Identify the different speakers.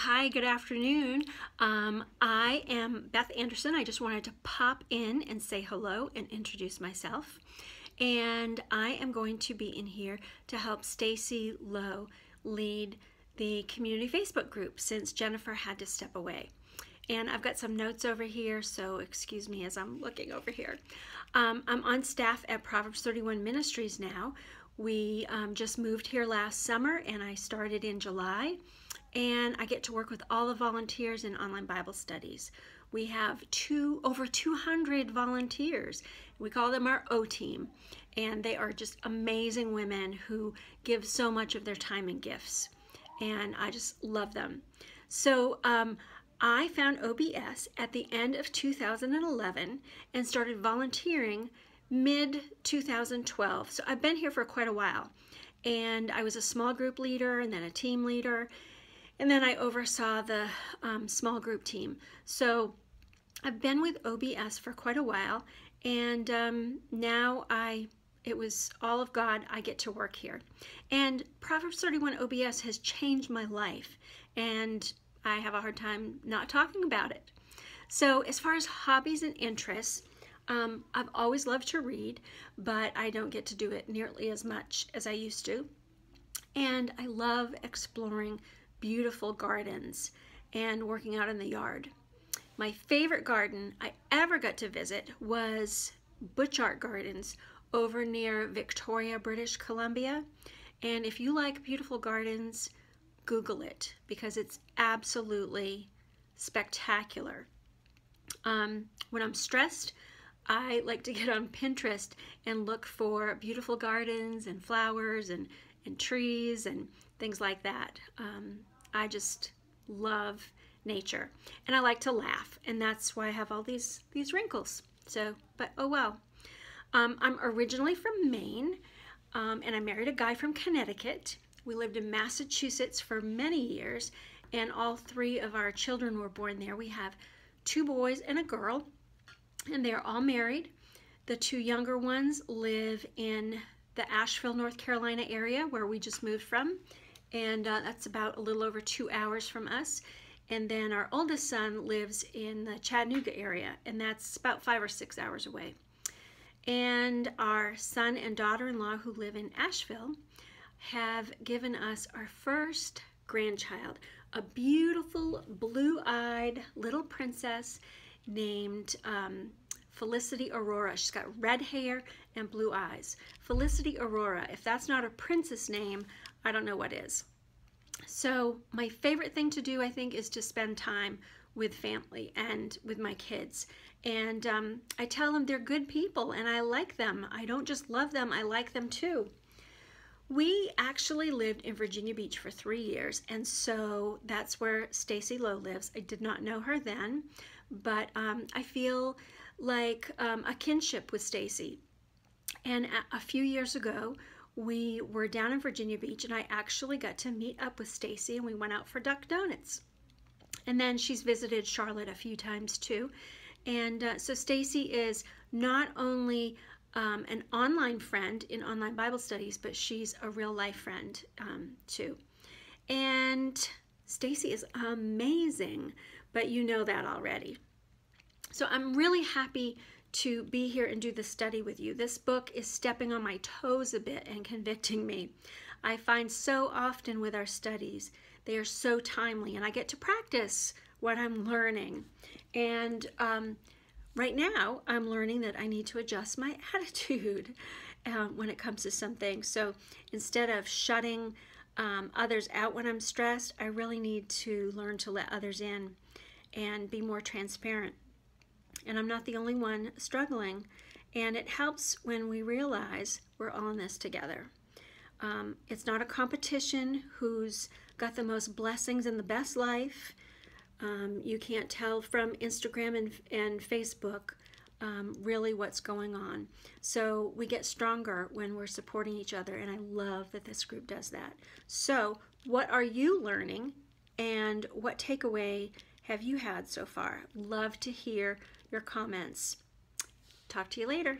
Speaker 1: Hi, good afternoon. I am Beth Anderson. I just wanted to pop in and say hello and introduce myself. And I am going to be in here to help Stacy Lowe lead the community Facebook group since Jennifer had to step away. And I've got some notes over here, so excuse me as I'm looking over here. I'm on staff at Proverbs 31 Ministries now. We just moved here last summer and I started in July. And I get to work with all the volunteers in online Bible studies. We have over 200 volunteers. We call them our O team. And they are just amazing women who give so much of their time and gifts. And I just love them. So I found OBS at the end of 2011 and started volunteering mid-2012. So I've been here for quite a while. And I was a small group leader and then a team leader. And then I oversaw the small group team. So I've been with OBS for quite a while, and now it was all of God. I get to work here. And Proverbs 31 OBS has changed my life, and I have a hard time not talking about it. So as far as hobbies and interests, I've always loved to read, but I don't get to do it nearly as much as I used to. And I love exploring beautiful gardens and working out in the yard. My favorite garden I ever got to visit was Butchart Gardens over near Victoria, British Columbia. And if you like beautiful gardens, Google it because it's absolutely spectacular. When I'm stressed, I like to get on Pinterest and look for beautiful gardens and flowers and trees and things like that. I just love nature, and I like to laugh, and that's why I have all these wrinkles. So, but oh well. I'm originally from Maine, and I married a guy from Connecticut. We lived in Massachusetts for many years, and all three of our children were born there. We have 2 boys and a girl, and they're all married. The 2 younger ones live in the Asheville, North Carolina area where we just moved from, and that's about a little over 2 hours from us. And then our oldest son lives in the Chattanooga area, and that's about 5 or 6 hours away. And our son and daughter-in-law who live in Asheville have given us our first grandchild, a beautiful blue-eyed little princess named Felicity Aurora. She's got red hair and blue eyes. Felicity Aurora. If that's not a princess name, I don't know what is. So my favorite thing to do, I think, is to spend time with family and with my kids. And I tell them they're good people and I like them. I don't just love them, I like them too. We actually lived in Virginia Beach for 3 years, and so that's where Stacy Lowe lives. I did not know her then, but I feel like a kinship with Stacy. And a few years ago, we were down in Virginia Beach, and I actually got to meet up with Stacy, and we went out for Duck Donuts. And then she's visited Charlotte a few times too. And so Stacy is not only an online friend in online Bible studies, but she's a real life friend too. And Stacy is amazing, but you know that already. So I'm really happy to be here and do this study with you. This book is stepping on my toes a bit and convicting me. I find so often with our studies, they are so timely, and I get to practice what I'm learning. And right now, I'm learning that I need to adjust my attitude when it comes to some things. So instead of shutting others out when I'm stressed, I really need to learn to let others in and be more transparent. And I'm not the only one struggling, and it helps when we realize we're all in this together. It's not a competition who's got the most blessings and the best life. You can't tell from Instagram and Facebook really what's going on. So we get stronger when we're supporting each other, and I love that this group does that. So what are you learning, and what takeaway have you had so far? Love to hear your comments. Talk to you later.